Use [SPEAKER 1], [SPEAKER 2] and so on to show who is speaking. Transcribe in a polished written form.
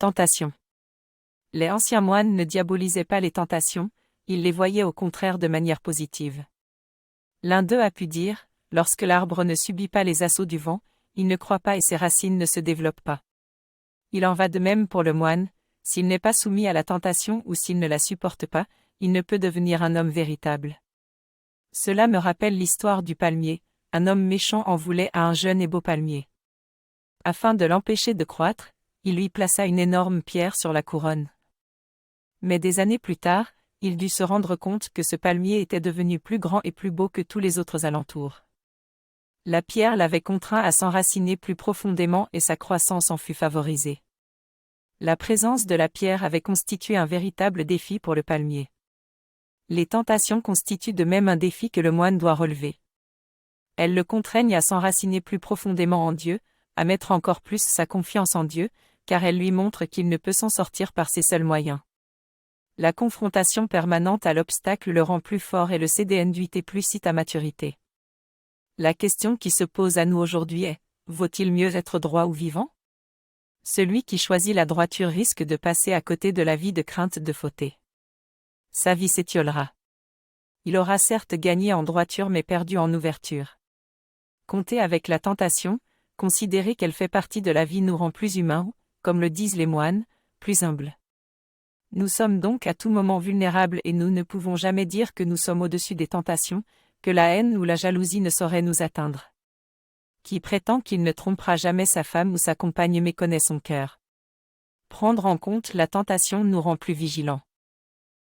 [SPEAKER 1] Tentation. Les anciens moines ne diabolisaient pas les tentations, ils les voyaient au contraire de manière positive. L'un d'eux a pu dire, lorsque l'arbre ne subit pas les assauts du vent, il ne croît pas et ses racines ne se développent pas. Il en va de même pour le moine, s'il n'est pas soumis à la tentation ou s'il ne la supporte pas, il ne peut devenir un homme véritable. Cela me rappelle l'histoire du palmier, un homme méchant en voulait à un jeune et beau palmier. Afin de l'empêcher de croître, il lui plaça une énorme pierre sur la couronne. Mais des années plus tard, il dut se rendre compte que ce palmier était devenu plus grand et plus beau que tous les autres alentours. La pierre l'avait contraint à s'enraciner plus profondément et sa croissance en fut favorisée. La présence de la pierre avait constitué un véritable défi pour le palmier. Les tentations constituent de même un défi que le moine doit relever. Elles le contraignent à s'enraciner plus profondément en Dieu, à mettre encore plus sa confiance en Dieu, car elles lui montrent qu'il ne peut s'en sortir par ses seuls moyens. La confrontation permanente à l'obstacle le rend plus fort et le CDNduit plus si à maturité. La question qui se pose à nous aujourd'hui est, vaut-il mieux être droit ou vivant? Celui qui choisit la droiture risque de passer à côté de la vie de crainte de fauter. Sa vie s'étiolera. Il aura certes gagné en droiture mais perdu en ouverture. Compter avec la tentation, considérer qu'elle fait partie de la vie nous rend plus humains ou, comme le disent les moines, plus humbles. Nous sommes donc à tout moment vulnérables et nous ne pouvons jamais dire que nous sommes au-dessus des tentations, que la haine ou la jalousie ne saurait nous atteindre. Qui prétend qu'il ne trompera jamais sa femme ou sa compagne méconnaît son cœur. Prendre en compte la tentation nous rend plus vigilants.